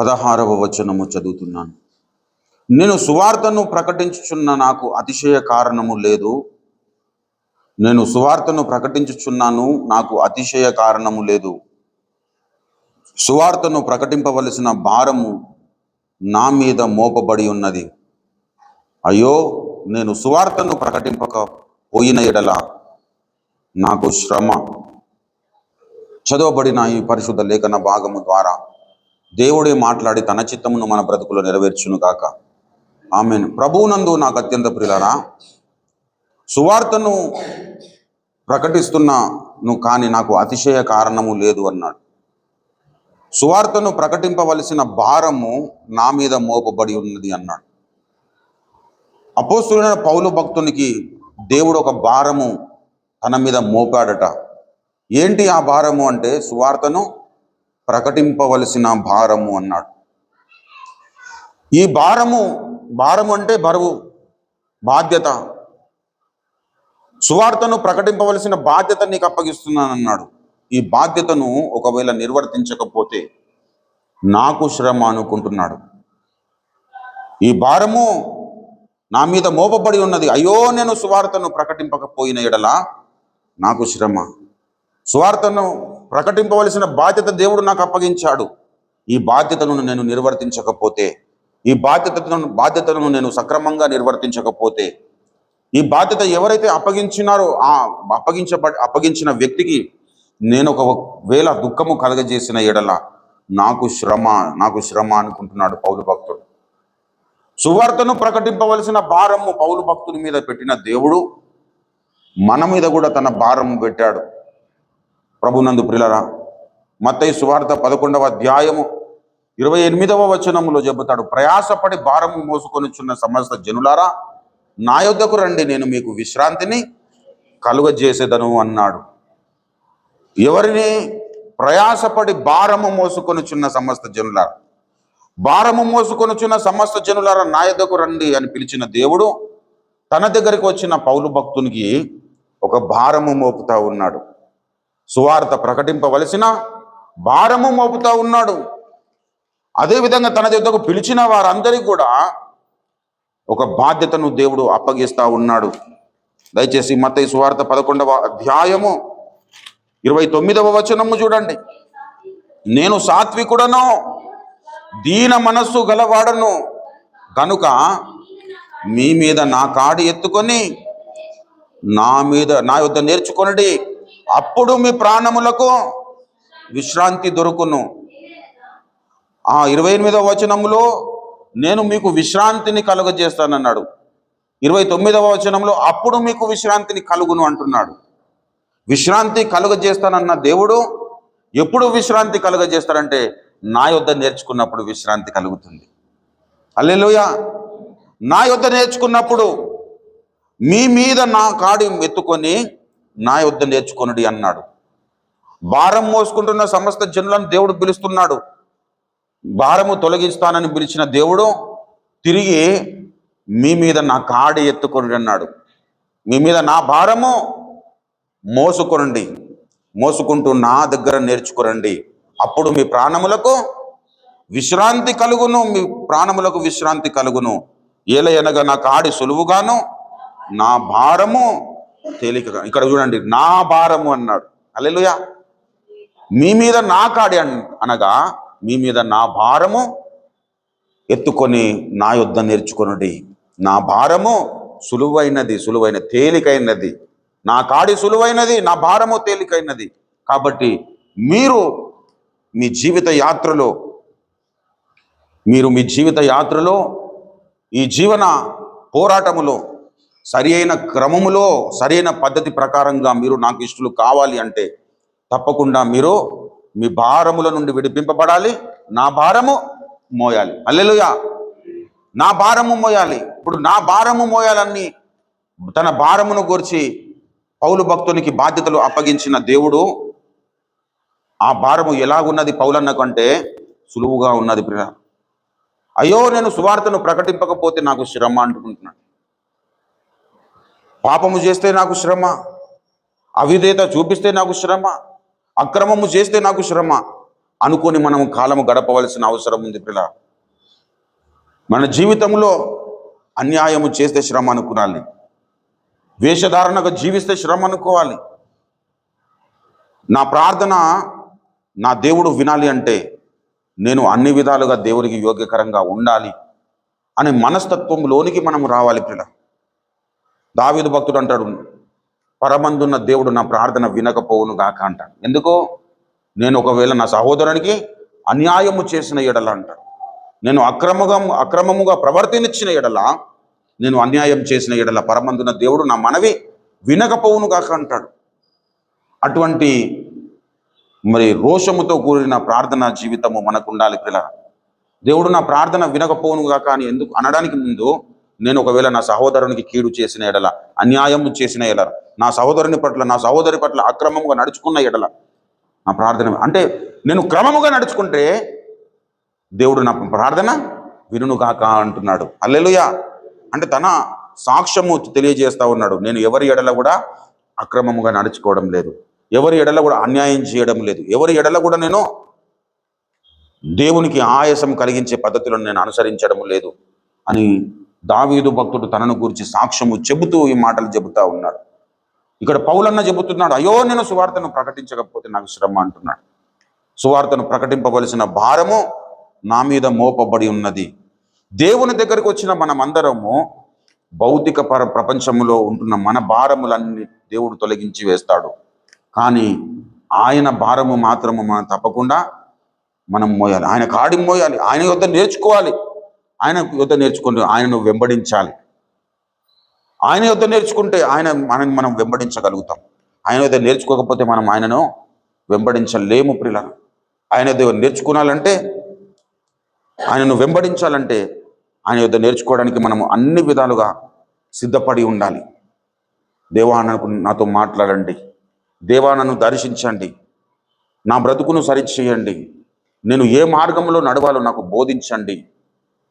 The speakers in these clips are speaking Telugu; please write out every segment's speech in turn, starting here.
16వ వచనము చదువుతున్నాను. నేను సువార్తను ప్రకటించుచున్న నాకు అతిశయ కారణము లేదు. నేను సువార్తను ప్రకటించుచున్నాను, నాకు అతిశయ కారణము లేదు. సువార్తను ప్రకటింపవలసిన భారము నా మీద మోపబడి ఉన్నది. అయ్యో, నేను సువార్తను ప్రకటింపక పోయిన ఎడల నాకు శ్రమ. చదవబడిన ఈ పరిశుద్ధ లేఖన భాగము ద్వారా దేవుడే మాట్లాడి తన చిత్తమును మన బ్రతుకులో నెరవేర్చును గాక. ఆమేన్. ప్రభువునందు నాకు అత్యంత ప్రియులారా, సువార్తను ప్రకటిస్తున్నాను కానీ నాకు అతిశయ కారణము లేదు అన్నాడు. సువార్తను ప్రకటింపవలసిన భారము నా మీద మోపబడి ఉన్నది అన్నాడు. అపోస్తలుడైన పౌలు భక్తునికి దేవుడు ఒక భారము తన మీద మోపాడట. ఏంటి ఆ భారము అంటే సువార్తను ప్రకటింపవలసిన భారము అన్నాడు. ఈ భారము అంటే బరువు, బాధ్యత. సువార్తను ప్రకటింపవలసిన బాధ్యత నీకు అప్పగిస్తున్నానన్నాడు. ఈ బాధ్యతను ఒకవేళ నిర్వర్తించకపోతే నాకు శ్రమ అనుకుంటున్నాడు. ఈ భారము నా మీద మోపబడి ఉన్నది. అయ్యో, నేను సువార్తను ప్రకటింపకపోయిన ఎడల నాకు శ్రమ. సువార్తను ప్రకటింపవలసిన బాధ్యత దేవుడు నాకు అప్పగించాడు. ఈ బాధ్యతను నేను నిర్వర్తించకపోతే, ఈ బాధ్యతను నేను సక్రమంగా నిర్వర్తించకపోతే, ఈ బాధ్యత ఎవరైతే అప్పగించినారో ఆ అప్పగించిన వ్యక్తికి నేను ఒకవేళ దుఃఖము కలగజేసిన ఎడల నాకు శ్రమ అనుకుంటున్నాడు పౌలు భక్తుడు. సువార్తను ప్రకటింపవలసిన భారము పౌలు భక్తుని మీద పెట్టిన దేవుడు మన మీద కూడా తన భారము పెట్టాడు. ప్రభునందు ప్రియులారా, మత్తయి సువార్త 11వ అధ్యాయము 28వ వచనములో చెబుతాడు, ప్రయాసపడి భారము మోసుకొనిచున్న సమస్త జనులారా నా యొద్దకు రండి, నేను మీకు విశ్రాంతిని కలుగజేసేదను అన్నాడు. ఎవరిని? ప్రయాసపడి భారము మోసుకొనిచున్న సమస్త జనులారా, భారము మోసుకొనిచున్న సమస్త జనులారా నా యొద్దకు రండి అని పిలిచిన దేవుడు తన దగ్గరికి వచ్చిన పౌలు భక్తునికి ఒక భారము మోపుతా ఉన్నాడు. సువార్త ప్రకటింపవలసిన భారము మోపుతా ఉన్నాడు. అదేవిధంగా తన దగ్గరకు పిలిచిన వారందరికీ కూడా ఒక బాధ్యతను దేవుడు అప్పగిస్తా ఉన్నాడు. దయచేసి మత్తయి సువార్త 11వ అధ్యాయము 29వ వచనము చూడండి. నేను సాత్వికుడను, దీన మనస్సు గలవాడను కనుక మీ మీద నా కాడి ఎత్తుకొని నా యొద్ద నేర్చుకొనుడి, అప్పుడు మీ ప్రాణములకు విశ్రాంతి దొరుకును. 28వ వచనములో నేను మీకు విశ్రాంతిని కలుగజేస్తానన్నాడు. 29వ వచనంలో అప్పుడు మీకు విశ్రాంతిని కలుగును అంటున్నాడు. విశ్రాంతి కలుగజేస్తానన్న దేవుడు ఎప్పుడు విశ్రాంతి కలుగజేస్తాడంటే నా యొద్ద నేర్చుకున్నప్పుడు విశ్రాంతి కలుగుతుంది. హల్లెలూయా. నా యొద్ద నేర్చుకున్నప్పుడు మీ మీద నా కాడి ఎత్తుకొని నా యొద్ద నేర్చుకొనుడి అన్నాడు. భారం మోసుకుంటున్న సమస్త జనులను దేవుడు పిలుస్తున్నాడు. భారము తొలగిస్తానని పిలిచిన దేవుడు తిరిగి మీ మీద నా కాడి ఎత్తుకొనుడి అన్నాడు. మీ మీద నా భారము మోసుకుంటూ నా దగ్గర నేర్చుకోరండి, అప్పుడు మీ ప్రాణములకు విశ్రాంతి కలుగును. మీ ప్రాణములకు విశ్రాంతి కలుగును. ఏలయనగా నా కాడి సులువుగాను నా భారము తేలికగా. ఇక్కడ చూడండి, నా భారము అన్నాడు. హల్లెలూయా. మీ మీద నా కాడి అనగా మీ మీద నా భారము ఎత్తుకొని నా యొద్ద నేర్చుకొనుడి. నా భారము సులువైన తేలికైనది. నా కాడి సులువైనది, నా భారము తేలికైనది. కాబట్టి మీరు మీ జీవిత యాత్రలో ఈ జీవన పోరాటములో సరి అయిన క్రమములో సరైన పద్ధతి ప్రకారంగా మీరు నాకు ఇష్టలు కావాలి అంటే తప్పకుండా మీరు మీ భారముల నుండి విడిపింపబడాలి. నా భారము మోయాలి. హల్లెలూయా. నా భారము మోయాలి. ఇప్పుడు నా భారము మోయాలని తన భారమును గూర్చి పౌలు భక్తునికి బాధ్యతలు అప్పగించిన దేవుడు ఆ భారము ఎలాగున్నది పౌలన్న కంటే సులువుగా ఉన్నది. ప్రియ, అయ్యో, నేను సువార్తను ప్రకటింపకపోతే నాకు శ్రమ అంటుకుంటున్నాను. పాపము చేస్తే నాకు శ్రమ, అవిధేయత చూపిస్తే నాకు శ్రమ, అక్రమము చేస్తే నాకు శ్రమ, అనుకొని మనం కాలము గడపవలసిన అవసరం ఉంది పిల్ల. మన జీవితంలో అన్యాయము చేస్తే శ్రమ అనుకోవాలి, వేషధారణగా జీవిస్తే శ్రమ అనుకోవాలి. నా ప్రార్థన నా దేవుడు వినాలి అంటే నేను అన్ని విధాలుగా దేవుడికి యోగ్యకరంగా ఉండాలి అనే మనస్తత్వంలోనికి మనం రావాలి పిల్ల. దావీదు భక్తుడు అంటాడు, పరమందున్న దేవుడు నా ప్రార్థన వినకపోవును గాక అంటాడు. ఎందుకో, నేను ఒకవేళ నా సహోదరునికి అన్యాయము చేసిన ఎడల అంటాడు, నేను అక్రమముగా ప్రవర్తించిన ఎడల, నేను అన్యాయం చేసిన ఎడల పరమందున్న దేవుడు నా మనవి వినకపోవును గాక అంటాడు. అటువంటి మరి రోషముతో కూడిన ప్రార్థన జీవితము మనకు ఉండాలి పిల్ల. దేవుడు నా ప్రార్థన వినకపోవును గాక అని ఎందుకు అనడానికి ముందు, నేను ఒకవేళ నా సహోదరునికి కీడు చేసిన ఎడల, అన్యాయం చేసిన ఎడల, నా సహోదరుని పట్ల నా సహోదరి పట్ల అక్రమముగా నడుచుకున్న ఎడల నా ప్రార్థన అంటే నేను క్రమముగా నడుచుకుంటే దేవుడు నా ప్రార్థన వినును గాక అంటున్నాడు. హల్లెలూయా. అంటే తన సాక్ష్యము తెలియజేస్తా ఉన్నాడు, నేను ఎవరి ఎడల కూడా అక్రమముగా నడుచుకోవడం లేదు, ఎవరి ఎడల కూడా అన్యాయం చేయడం లేదు, ఎవరి ఎడల కూడా నేను దేవునికి ఆయాసం కలిగించే పద్ధతులను నేను అనుసరించడం లేదు అని దావీదు భక్తుడు తనను గురించి సాక్ష్యము చెబుతూ ఈ మాటలు చెబుతా ఉన్నాడు. ఇక్కడ పౌలన్న చెబుతున్నాడు, అయ్యో నేను సువార్తను ప్రకటించకపోతే నాకు శ్రమ అంటున్నాడు. సువార్తను ప్రకటింపవలసిన భారము నా మీద మోపబడి ఉన్నది. దేవుని దగ్గరికి వచ్చిన మనమందరము భౌతిక ప్రపంచంలో ఉంటున్న మన భారములన్నీ దేవుడు తొలగించి వేస్తాడు. కానీ ఆయన భారము మాత్రము మనం తప్పకుండా మనం మోయాలి, ఆయన కాడి మోయాలి, ఆయన యొద్ద నేర్చుకోవాలి, ఆయన యొద్ద నేర్చుకుంటూ ఆయనను వెంబడించాలి. ఆయన యొద్ద నేర్చుకుంటే ఆయనను మనం వెంబడించగలుగుతాం. ఆయన యొద్ద నేర్చుకోకపోతే మనం ఆయనను వెంబడించలేము ప్రియుల. ఆయన యొద్ద నేర్చుకోవాలంటే, ఆయనను వెంబడించాలంటే ఆయన యొద్ద నేర్చుకోవడానికి మనము అన్ని విధాలుగా సిద్ధపడి ఉండాలి. దేవా నాతో మాట్లాడండి, దేవా నన్ను దర్శించండి, నా బ్రతుకును సరిచేయండి, నేను ఏ మార్గంలో నడవాలో నాకు బోధించండి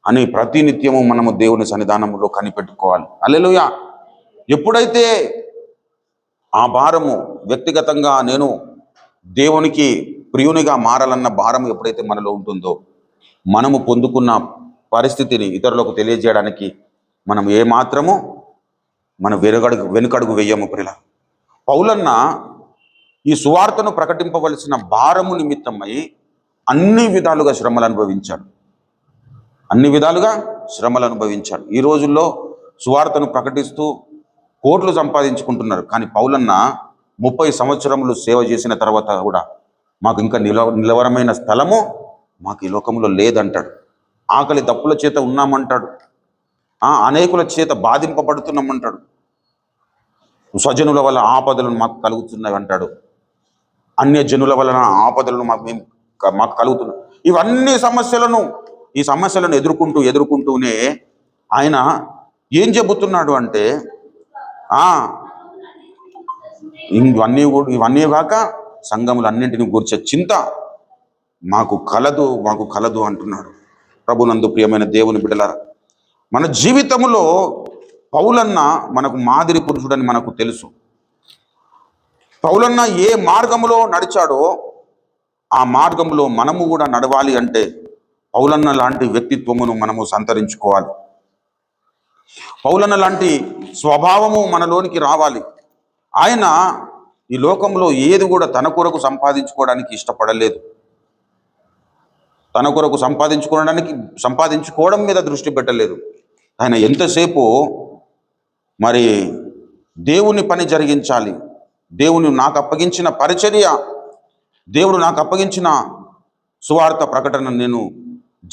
అని ప్రతినిత్యము మనము దేవుని సన్నిధానంలో కనిపెట్టుకోవాలి. హల్లెలూయా. ఎప్పుడైతే ఆ భారము వ్యక్తిగతంగా నేను దేవునికి ప్రియునిగా మారాలన్న భారం ఎప్పుడైతే మనలో ఉంటుందో, మనము పొందుకున్న పరిస్థితిని ఇతరులకు తెలియజేయడానికి మనం ఏమాత్రము మన వెనుకడుగు వెయ్యము ప్రియుల. పౌలన్న ఈ సువార్తను ప్రకటింపవలసిన భారము నిమిత్తమై అన్ని విధాలుగా శ్రమలు అనుభవించాడు, అన్ని విధాలుగా శ్రమలు అనుభవించాడు. ఈ రోజుల్లో సువార్తను ప్రకటిస్తూ కోట్లు సంపాదించుకుంటున్నారు. కానీ పౌలన్న 30 సంవత్సరములు సేవ చేసిన తర్వాత కూడా మాకు ఇంకా నిలవరమైన స్థలము మాకు ఈ లోకంలో లేదంటాడు. ఆకలి దప్పుల చేత ఉన్నామంటాడు, అనేకుల చేత బాధింపబడుతున్నామంటాడు, స్వజనుల వల్ల ఆపదలను మాకు కలుగుతున్నాయి అంటాడు, అన్య జనుల వలన ఆపదలను మాకు కలుగుతున్నాయి. ఈ సమస్యలను ఎదుర్కొంటూనే ఆయన ఏం చెబుతున్నాడు అంటే, ఇవన్నీ కాక సంఘములన్నింటినీ గూర్చే చింత మాకు కలదు అంటున్నాడు. ప్రభునందు ప్రియమైన దేవుని బిడ్డలారా, మన జీవితంలో పౌలన్న మనకు మాదిరి పురుషుడని మనకు తెలుసు. పౌలన్న ఏ మార్గంలో నడిచాడో ఆ మార్గంలో మనము కూడా నడవాలి అంటే పౌలన్న లాంటి వ్యక్తిత్వమును మనము సంతరించుకోవాలి. పౌలన్న లాంటి స్వభావము మనలోనికి రావాలి. ఆయన ఈ లోకంలో ఏది కూడా తన కొరకు సంపాదించుకోవడానికి ఇష్టపడలేదు. తన కొరకు సంపాదించుకోవడం మీద దృష్టి పెట్టలేదు. ఆయన ఎంతసేపు మరి దేవుని పని జరిగించాలి, దేవుని నాకు అప్పగించిన పరిచర్య, దేవుడు నాకు అప్పగించిన సువార్త ప్రకటన నేను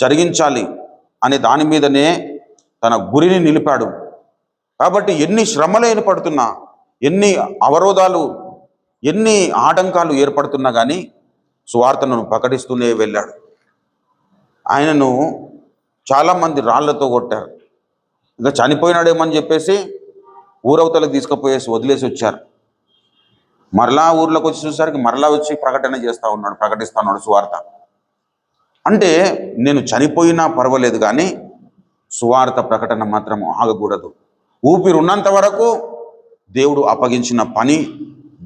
జరిగించాలి అనే దాని మీదనే తన గురిని నిలిపాడు. కాబట్టి ఎన్ని శ్రమలు ఏర్పడుతున్నా, ఎన్ని అవరోధాలు, ఎన్ని ఆటంకాలు ఏర్పడుతున్నా కానీ సువార్తను ప్రకటిస్తూనే వెళ్ళాడు. ఆయనను చాలామంది రాళ్లతో కొట్టారు. ఇంకా చనిపోయినాడేమని చెప్పేసి ఊరవతలకు తీసుకుపోయేసి వదిలేసి వచ్చారు. మరలా ఊర్లోకి వచ్చి చూసేసరికి మరలా వచ్చి ప్రకటిస్తా ఉన్నాడు సువార్త. అంటే నేను చనిపోయినా పర్వాలేదు కానీ సువార్త ప్రకటన మాత్రం ఆగకూడదు. ఊపిరి ఉన్నంత వరకు దేవుడు అప్పగించిన పని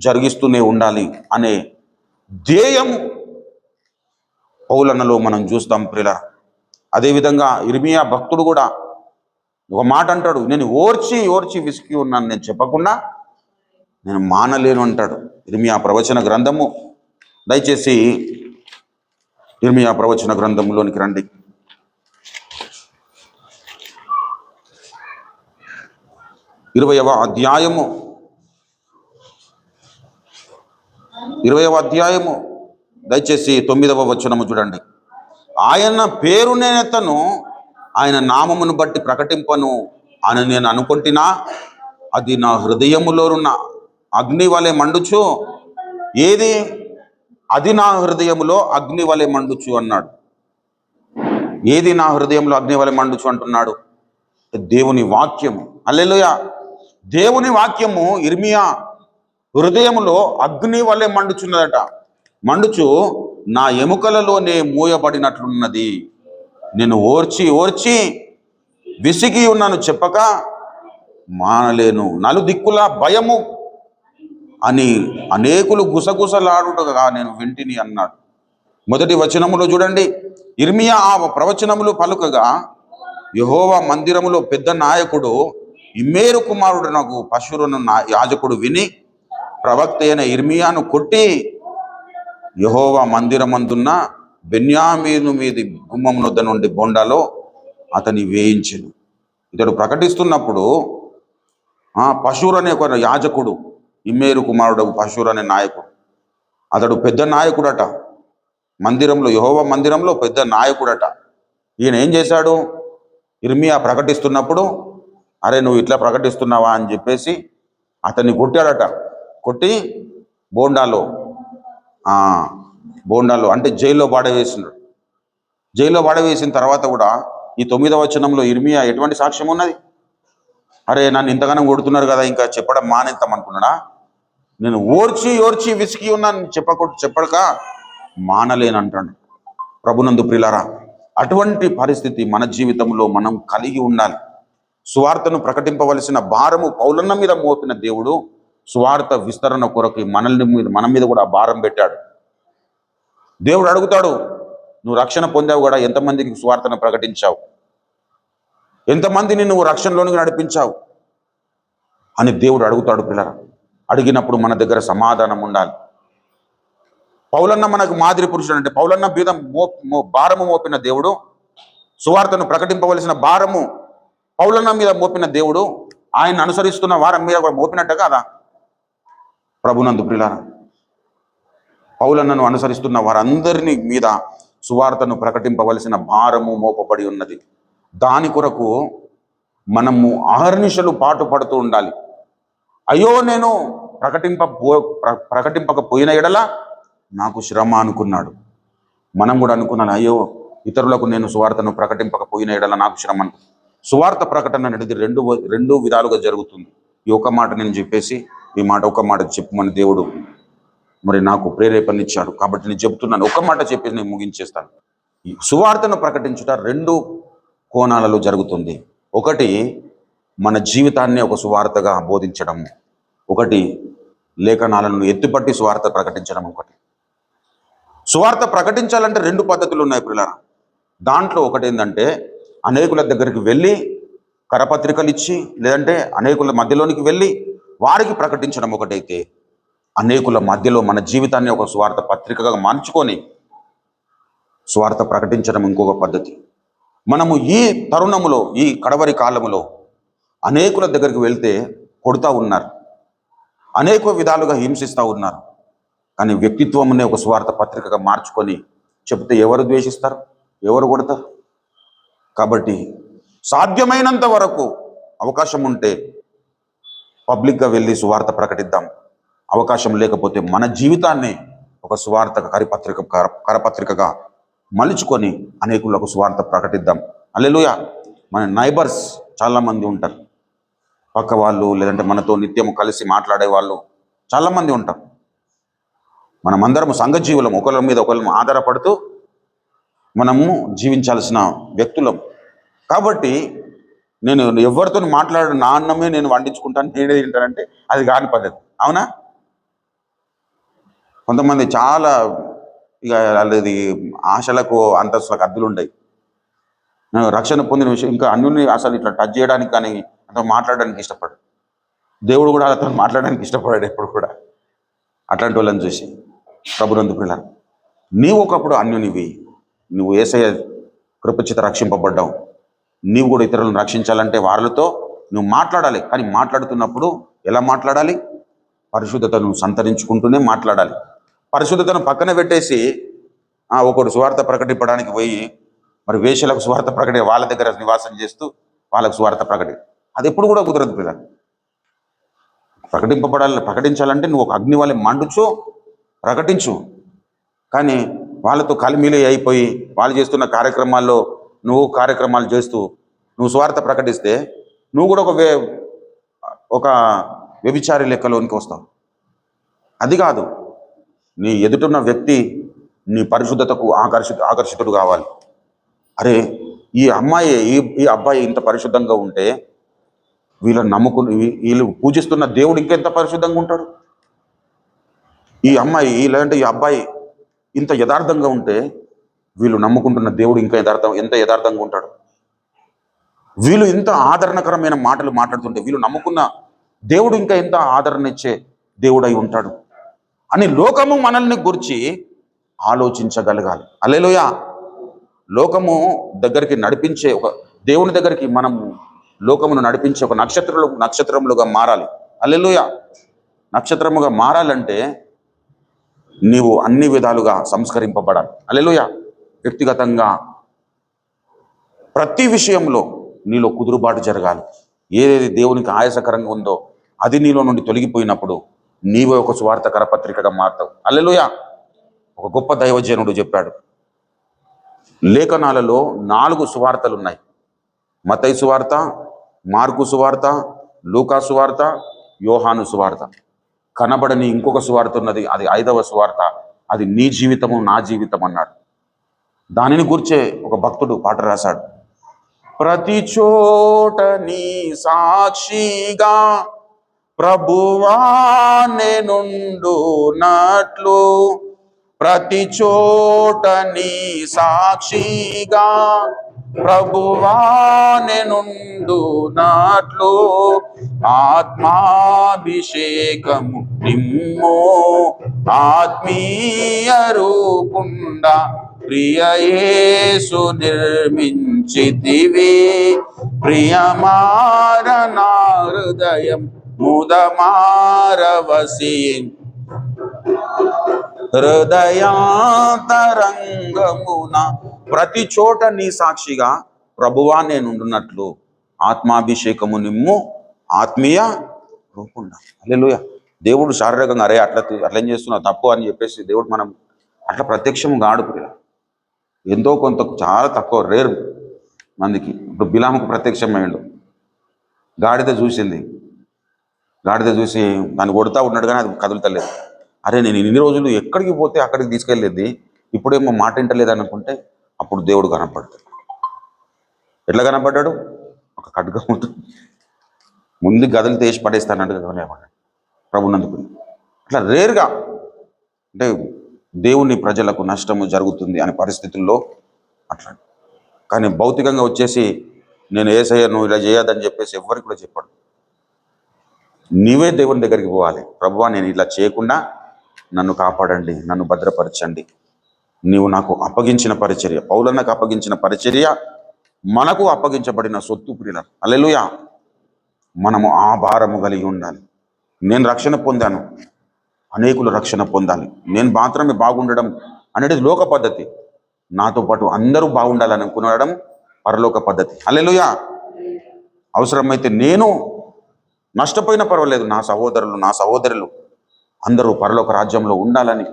జరిగిస్తూనే ఉండాలి అనే ధ్యేయం పౌలన్నలో మనం చూస్తాం ప్రియుల. అదేవిధంగా ఇర్మియా భక్తుడు కూడా ఒక మాట అంటాడు, నేను ఓర్చి ఓర్చి విసిగి ఉన్నాను, నేను చెప్పకుండా నేను మానలేను అంటాడు. ఇర్మియా ప్రవచన గ్రంథము, దయచేసి ఇర్మియా ప్రవచన గ్రంథంలోనికి రండి. 20వ అధ్యాయము 20వ అధ్యాయము దయచేసి 9వ వచనము చూడండి. ఆయన పేరు నేనెత్తను, ఆయన నామమును బట్టి ప్రకటింపను అని నేను అనుకుంటున్నా, అది నా హృదయములోనున్న అగ్ని వలె మండుచు. ఏది? అది నా హృదయములో అగ్ని వలె మండుచు అన్నాడు. ఏది నా హృదయంలో అగ్ని వలె మండుచు అంటున్నాడు? దేవుని వాక్యము. హల్లెలూయా. దేవుని వాక్యము ఇర్మియా హృదయములో అగ్ని వలె మండుచున్నదట. మండుచు నా ఎముకలలోనే మూయబడినట్లున్నది. నేను ఓర్చి ఓర్చి విసిగి ఉన్నాను, చెప్పక మానలేను. నలుదిక్కుల భయము అని అనేకులు గుసగుసలాడుటగా నేను వింటిని అన్నాడు. మొదటి వచనములో చూడండి, ఇర్మియా ఆ ప్రవచనములు పలుకగా యెహోవా మందిరములో పెద్ద నాయకుడు ఇమ్మేరు కుమారుడు నాకు పశువులను యాజకుడు విని ప్రవక్త అయిన ఇర్మియాను కొట్టి యెహోవా మందిరమందున్న బెన్యామీను మీది గుమ్మమునొద్ద నుండి బొండాలో అతని వేయించెను. ఇతడు ప్రకటిస్తున్నప్పుడు పశువురు అనే ఒక యాజకుడు, ఇమ్మేరు కుమారుడు పశువురు అనే నాయకుడు, అతడు పెద్ద నాయకుడట. మందిరంలో, యెహోవా మందిరంలో పెద్ద నాయకుడట. ఈయన ఏం చేశాడు? ఇర్మియా ప్రకటిస్తున్నప్పుడు, అరే నువ్వు ఇట్లా ప్రకటిస్తున్నావా అని చెప్పేసి అతన్ని కొట్టాడట. కొట్టి బోండాలో అంటే జైల్లో పాడవేసినాడు. జైల్లో పాడవేసిన తర్వాత కూడా ఈ 9వ వచనంలో ఇర్మియా ఎటువంటి సాక్ష్యం ఉన్నది? అరే నన్ను ఇంతగానో కొడుతున్నారు కదా, ఇంకా చెప్పడం మానేద్దామనుకున్నాడా? నేను ఓర్చి ఓర్చి విసిగి ఉన్నాను, చెప్పక మానలేనంటాడు. ప్రభునందు ప్రియులారా, అటువంటి పరిస్థితి మన జీవితంలో మనం కలిగి ఉండాలి. సువార్తను ప్రకటింపవలసిన భారము పౌలన్న మీద మోపిన దేవుడు సువార్త విస్తరణ కొరకు మన మీద కూడా భారం పెట్టాడు. దేవుడు అడుగుతాడు, నువ్వు రక్షణ పొందావు కూడా, ఎంతమందికి సువార్తను ప్రకటించావు, ఎంతమందిని నువ్వు రక్షణలోనికి నడిపించావు అని దేవుడు అడుగుతాడు పిల్లరా. అడిగినప్పుడు మన దగ్గర సమాధానం ఉండాలి. పౌలన్న మనకు మాదిరి పురుషుడు. అంటే పౌలన్న మీద భారము మోపిన దేవుడు, సువార్తను ప్రకటింపవలసిన భారము పౌలన్న మీద మోపిన దేవుడు ఆయన అనుసరిస్తున్న వారం మీద కూడా మోపినట్టు కాదా? ప్రభునందు ప్రియులారా, పౌలన్నను అనుసరిస్తున్న వారందరినీ మీద సువార్తను ప్రకటింపవలసిన భారము మోపబడి ఉన్నది. దాని కొరకు మనము అహర్నిశలు పాటుపడుతూ ఉండాలి. అయ్యో నేను ప్రకటింపకపోయిన ఎడల నాకు శ్రమ అనుకున్నాడు. మనం కూడా అనుకున్నాను, అయ్యో ఇతరులకు నేను సువార్తను ప్రకటింపకపోయిన ఎడల నాకు శ్రమ. సువార్త ప్రకటన అనేది రెండు విధాలుగా జరుగుతుంది. ఈ ఒక మాట నేను చెప్పేసి ఈ మాట ఒక మాట చెప్పమని దేవుడు మరి నాకు ప్రేరేపణ ఇచ్చాడు. కాబట్టి నేను చెప్తున్నాను, ఒక మాట చెప్పేసి నేను ముగించేస్తాను. ఈ సువార్తను ప్రకటించుట 2 కోణాలలో జరుగుతుంది. ఒకటి మన జీవితాన్ని ఒక సువార్తగా బోధించడం, ఒకటి లేఖనాలను ఎత్తిపట్టి సువార్త ప్రకటించడం. ఒకటి సువార్త ప్రకటించాలంటే 2 పద్ధతులు ఉన్నాయి పిల్లరా. దాంట్లో ఒకటి ఏంటంటే అనేకుల దగ్గరికి వెళ్ళి కరపత్రికలు ఇచ్చి, లేదంటే అనేకుల మధ్యలోనికి వెళ్ళి వారికి ప్రకటించడం ఒకటైతే, అనేకుల మధ్యలో మన జీవితాన్ని ఒక సువార్త పత్రికగా మార్చుకొని సువార్త ప్రకటించడం ఇంకొక పద్ధతి. మనము ఈ తరుణములో, ఈ కడవరి కాలములో అనేకుల దగ్గరికి వెళ్తే కొడుతూ ఉన్నారు, అనేక విధాలుగా హింసిస్తూ ఉన్నారు. కానీ వ్యక్తిత్వంనే ఒక సువార్త పత్రికగా మార్చుకొని చెప్తే ఎవరు ద్వేషిస్తారు, ఎవరు కొడతారు? కాబట్టి సాధ్యమైనంత వరకు అవకాశం ఉంటే పబ్లిక్గా వెళ్ళి సువార్త ప్రకటిద్దాం. అవకాశం లేకపోతే మన జీవితాన్ని ఒక సువార్త కరపత్రికగా మలుచుకొని అనేకులకు సువార్త ప్రకటిద్దాం. హల్లెలూయా. మన నైబర్స్ చాలామంది ఉంటారు, పక్క వాళ్ళు, లేదంటే మనతో నిత్యము కలిసి మాట్లాడే వాళ్ళు చాలామంది ఉంటారు. మనమందరము సంఘజీవులం, ఒకరి మీద ఒకరు ఆధారపడుతూ మనము జీవించాల్సిన వ్యక్తులం. కాబట్టి నేను ఎవరితో మాట్లాడు, నా అన్నమే నేను వండించుకుంటాను, నేనే తింటానంటే అది కాని పద్ధతి. అవునా? కొంతమంది చాలా ఇక వాళ్ళది ఆశలకు అంతస్తులకు అద్దులు ఉంటాయి. రక్షణ పొందిన విషయం ఇంకా అన్యుని అసలు ఇట్లా టచ్ చేయడానికి కానీ అతను మాట్లాడడానికి ఇష్టపడు. దేవుడు కూడా అతను మాట్లాడడానికి ఇష్టపడాడు ఎప్పుడు కూడా. అట్లాంటి వాళ్ళని చూసి ప్రభునందు పిల్లలు, నీవు ఒకప్పుడు అన్యునివి, నువ్వు యేసయ్య కృపచేత రక్షింపబడ్డావు. నీవు కూడా ఇతరులను రక్షించాలంటే వాళ్ళతో నువ్వు మాట్లాడాలి. కానీ మాట్లాడుతున్నప్పుడు ఎలా మాట్లాడాలి? పరిశుద్ధతను సంతరించుకుంటూనే మాట్లాడాలి. పరిశుద్ధతను పక్కన పెట్టేసి ఒకడు సువార్త ప్రకటించడానికి పోయి మరి వేషలకు సువార్త వాళ్ళ దగ్గర నివాసం చేస్తూ వాళ్ళకు సువార్త అది ఎప్పుడు కూడా కుదరదు పిల్లలు. ప్రకటించాలంటే నువ్వు ఒక అగ్ని వాళ్ళని మండుచు ప్రకటించు. కానీ వాళ్ళతో కలిమిలి అయిపోయి వాళ్ళు చేస్తున్న కార్యక్రమాల్లో నువ్వు కార్యక్రమాలు చేస్తూ నువ్వు సువార్త ప్రకటిస్తే నువ్వు కూడా ఒక వ్యభిచారి లెక్కలోనికి వస్తావు. అది కాదు, నీ ఎదుటున్న వ్యక్తి నీ పరిశుద్ధతకు ఆకర్షితుడు కావాలి. అరే, ఈ అమ్మాయి ఈ అబ్బాయి ఇంత పరిశుద్ధంగా ఉంటే వీళ్ళని నమ్ముకుని వీళ్ళు పూజిస్తున్న దేవుడు ఇంకెంత పరిశుద్ధంగా ఉంటాడు. ఈ అమ్మాయి లేదంటే ఈ అబ్బాయి ఇంత యథార్థంగా ఉంటే వీళ్ళు నమ్ముకుంటున్న దేవుడు ఇంకా ఎంత యథార్థంగా ఉంటాడు. వీళ్ళు ఇంత ఆదరణకరమైన మాటలు మాట్లాడుతుంటే వీళ్ళు నమ్ముకున్న దేవుడు ఇంకా ఎంత ఆదరణ ఇచ్చే దేవుడై ఉంటాడు అని లోకము మనల్ని గురించి ఆలోచించగలగాలి. హల్లెలూయా. లోకము దగ్గరికి నడిపించే ఒక దేవుని దగ్గరికి మనము లోకమును నడిపించే ఒక నక్షత్రములుగా మారాలి. హల్లెలూయా. నక్షత్రముగా మారాలంటే నీవు అన్ని విధాలుగా సంస్కరింపబడాలి. హల్లెలూయా. వ్యక్తిగతంగా ప్రతి విషయంలో నీలో కుదురుబాటు జరగాలి. ఏదేది దేవునికి ఆయాసకరంగా ఉందో అది నీలో నుండి తొలగిపోయినప్పుడు నీవే ఒక సువార్త కరపత్రికగా మారుతావు. హల్లెలూయా. ఒక గొప్ప దైవజనుడు చెప్పాడు, లేఖనాలలో 4 సువార్తలు ఉన్నాయి. మత్తయి సువార్త, మార్కు సువార్త, లూకా సువార్త, యోహాను సువార్త. కనబడని ఇంకొక సువార్త ఉన్నది, అది 5వ సువార్త. అది నీ జీవితము నా జీవితం అన్నాడు. దానిని గుర్చే ఒక భక్తుడు పాట రాశాడు. ప్రతి చోట నీ సాక్షిగా ప్రభువా నేనుండునట్లు, ప్రతి చోట నీ సాక్షిగా ప్రభువా నేనుండునట్లు, ఆత్మాభిషేకము నిమ్ము ఆత్మీయ రూపుండా ప్రియ యేసు నిర్మించితివి, ప్రియమారణ హృదయం ముదమారవసి హృదయాంతరంగమున. ప్రతి చోట నీ సాక్షిగా ప్రభువా నేనుండునట్లు, ఆత్మాభిషేకము నిమ్ము ఆత్మీయ రూపుండా. హల్లెలూయా. దేవుడు శారీరకంగా అరే అట్లేం చేస్తున్నావు తప్పు అని చెప్పేసి దేవుడు మనం అట్లా ప్రత్యక్షం గాడు. ఎంతో కొంత చాలా తక్కువ, రేర్ మందికి. ఇప్పుడు బిలాముకు ప్రత్యక్షమయ్యాడు. గాడిద చూసింది, గాడిద చూసి దాన్ని కొడుతూ ఉన్నాడు కానీ అది కదులుతలేదు. అరే నేను ఇన్ని రోజులు ఎక్కడికి పోతే అక్కడికి తీసుకెళ్ళేది, ఇప్పుడేమో మాట వింటలేదు అనుకుంటే అప్పుడు దేవుడు కనపడతాడు. ఎట్లా కనపడ్డాడు? ఒక ఖడ్గం ముందు గదులు తీసి పడేస్తానంటే ప్రభునందుకు. అట్లా రేర్గా అంటే దేవుని ప్రజలకు నష్టము జరుగుతుంది అనే పరిస్థితుల్లో అట్లా. కానీ భౌతికంగా వచ్చేసి నేను యేసయ్య నువ్వు ఇలా చేయొద్దని చెప్పేసి ఎవరికి కూడా చెప్పాడు. నీవే దేవుని దగ్గరికి పోవాలి. ప్రభువా నేను ఇలా చేయకుండా నన్ను కాపాడండి, నన్ను భద్రపరచండి. నీవు నాకు అప్పగించిన పరిచర్య, పౌలన్నకు అప్పగించిన పరిచర్య మనకు అప్పగించబడిన సొత్తు ప్రియుల. హల్లెలూయా. మనము ఆ భారము కలిగి ఉండాలి. నేను రక్షణ పొందాను, అనేకులు రక్షణ పొందాలి. నేను మాత్రమే బాగుండడం అనేది లోక పద్ధతి. నాతో పాటు అందరూ బాగుండాలని అనుకునడం పరలోక పద్ధతి. హల్లెలూయా. అవసరమైతే నేను నష్టపోయినా పర్వాలేదు, నా సహోదరులు నా సహోదరులు అందరూ పరలోక రాజ్యంలో ఉండాలని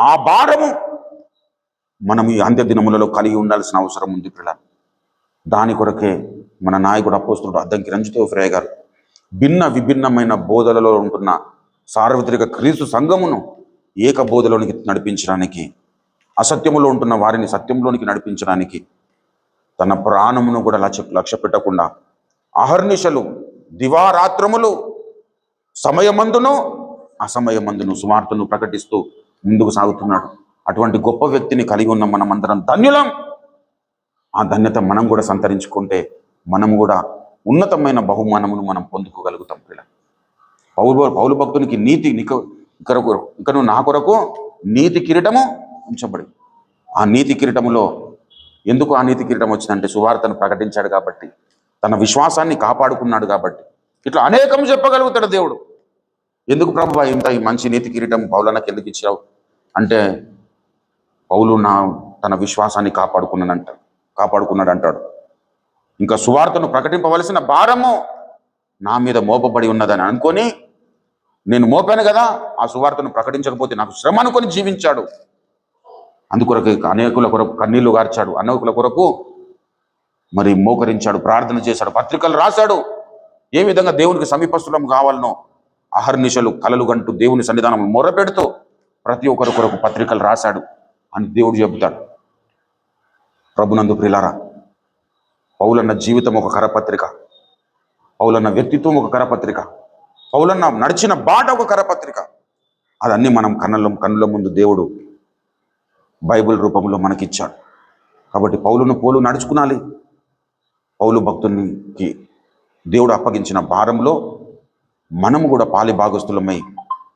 ఆ భారము మనం ఈ అంత్య దినములలో కలిగి ఉండాల్సిన అవసరం ఉంది పిల్లలు. దాని కొరకే మన నాయకుడు అపోస్తలుడు అద్దంకి రంజితోఫ్రయ్య గారు విభిన్నమైన బోధలలో ఉంటున్న సార్వత్రిక క్రీస్తు సంఘమును ఏక బోధలోనికి నడిపించడానికి, అసత్యములో ఉంటున్న వారిని సత్యంలోనికి నడిపించడానికి తన ప్రాణమును కూడా లక్ష్య పెట్టకుండా అహర్నిశలు దివారాత్రములు సమయమందును అసమయమందును సువార్తను ప్రకటిస్తూ ముందుకు సాగుతున్నాడు. అటువంటి గొప్ప వ్యక్తిని కలిగి ఉన్న మనమందరం ధన్యులం. ఆ ధన్యత మనం కూడా సంతరించుకుంటే మనం కూడా ఉన్నతమైన బహుమానమును మనం పొందుకోగలుగుతాం. పిల్ల పౌలు భక్తునికి నీతి ఇకను నా కొరకు నీతి కిరీటము ఉంచబడి, ఆ నీతి కిరీటములో ఎందుకు ఆ నీతి కిరీటం వచ్చిందంటే సువార్తను ప్రకటించాడు కాబట్టి, తన విశ్వాసాన్ని కాపాడుకున్నాడు కాబట్టి. ఇట్లా అనేకం చెప్పగలుగుతాడు దేవుడు. ఎందుకు ప్రభువా ఇంత ఈ మంచి నీతి కిరీటం పౌలన్నకి ఎందుకు ఇచ్చావు అంటే, పౌలు తన విశ్వాసాన్ని కాపాడుకున్నాడు అంటాడు. ఇంకా సువార్తను ప్రకటింపవలసిన భారము నా మీద మోపబడి ఉన్నదని అనుకొని, నేను మోపాను కదా, ఆ సువార్తను ప్రకటించకపోతే నాకు శ్రమ అనుకొని జీవించాడు. అందుకొరకు అనేకుల కొరకు కన్నీళ్లు గార్చాడు, అనేకుల కొరకు మరి మోకరించాడు, ప్రార్థన చేశాడు, పత్రికలు రాశాడు. ఏ విధంగా దేవునికి సమీపస్థులం కావాలనో అహర్నిశలు కలలు గంటూ దేవుని సన్నిధానం మొర్రపెడుతూ ప్రతి ఒక్కరి కొరకు పత్రికలు రాశాడు అని దేవుడు చెబుతాడు. ప్రభునందు ప్రియులారా, పౌలన్న జీవితం ఒక కరపత్రిక, పౌలన్న వ్యక్తిత్వం ఒక కరపత్రిక, పౌలన్న నడిచిన బాట ఒక కరపత్రిక. అదన్నీ మనం కన్నుల ముందు దేవుడు బైబిల్ రూపంలో మనకిచ్చాడు. కాబట్టి పౌలును పోలు నడుచుకునాలి. పౌలు భక్తునికి దేవుడు అప్పగించిన భారంలో మనము కూడా పాలి భాగస్థులమై,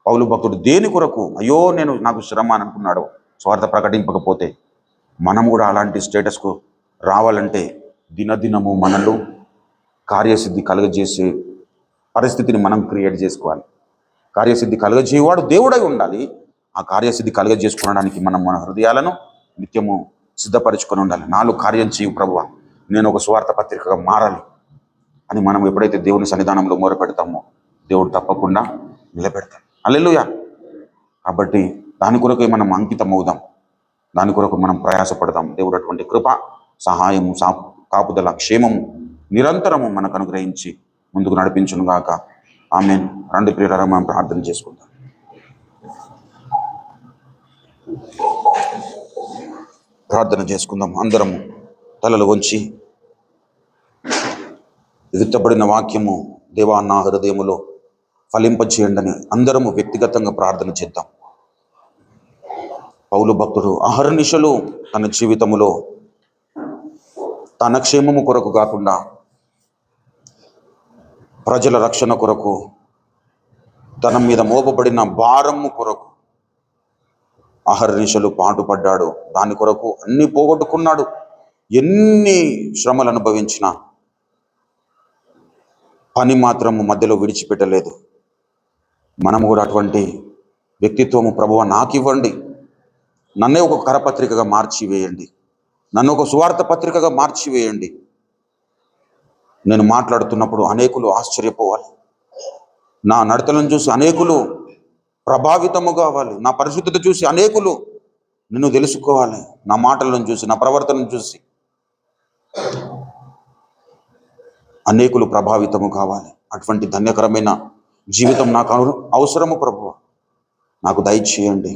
పౌలు భక్తుడు దేని కొరకు అయ్యో నాకు శ్రమ అని అనుకున్నాడు స్వార్థ ప్రకటింపకపోతే, మనం కూడా అలాంటి స్టేటస్కు రావాలంటే దినదినము మనలో కార్యసిద్ధి కలుగజేసే పరిస్థితిని మనం క్రియేట్ చేసుకోవాలి. కార్యసిద్ధి కలుగజేయవాడు దేవుడై ఉండాలి. ఆ కార్యసిద్ధి కలుగజేసుకోవడానికి మనం మన హృదయాలను నిత్యము సిద్ధపరచుకొని ఉండాలి. నాలో కార్యం చేయు ప్రభువా, నేను ఒక స్వార్థ పత్రికగా మారాలి అని మనం ఎప్పుడైతే దేవుని సన్నిధానంలో మొరపెడతామో దేవుడు తప్పకుండా నిలబెడతాడు. హల్లెలూయా. కాబట్టి దాని కొరకు మనం అంకితం అవుదాం, దాని కొరకు మనం ప్రయాసపడదాం. దేవుడు అటువంటి కృప, సహాయము, కాపుదల, క్షేమము నిరంతరము మనకు అనుగ్రహించి ముందుకు నడిపించును గాక. ఆమేన్. రండి ప్రియులారా, మనం ప్రార్థన చేసుకుందాం. ప్రార్థన చేసుకుందాం. అందరము తలలు వంచి, విత్తబడిన వాక్యము దేవా నా హృదయములో ఫలింపచేయండి అని అందరము వ్యక్తిగతంగా ప్రార్థన చేద్దాం. పౌలు భక్తుడు అహర్నిశలు తన జీవితములో తన క్షేమము కొరకు కాకుండా ప్రజల రక్షణ కొరకు, తన మీద మోపబడిన భారము కొరకు అహర్నిశలు పాటుపడ్డాడు. దాని కొరకు అన్ని పోగొట్టుకున్నాడు. ఎన్ని శ్రమలు అనుభవించినా పని మాత్రము మధ్యలో విడిచిపెట్టలేదు. మనము కూడా అటువంటి వ్యక్తిత్వము ప్రభువా నాకు ఇవ్వండి, నన్నే ఒక కరపత్రికగా మార్చివేయండి, నన్ను ఒక సువార్త పత్రికగా మార్చివేయండి. నేను మాట్లాడుతున్నప్పుడు అనేకులు ఆశ్చర్యపోవాలి, నా నడతలను చూసి అనేకులు ప్రభావితము కావాలి, నా పరిశుద్ధత చూసి అనేకులు నిన్ను తెలుసుకోవాలి, నా మాటలను చూసి, నా ప్రవర్తనను చూసి అనేకులు ప్రభావితము కావాలి. అటువంటి ధన్యకరమైన జీవితం నాకు అవసరము ప్రభువా, నాకు దయచేయండి.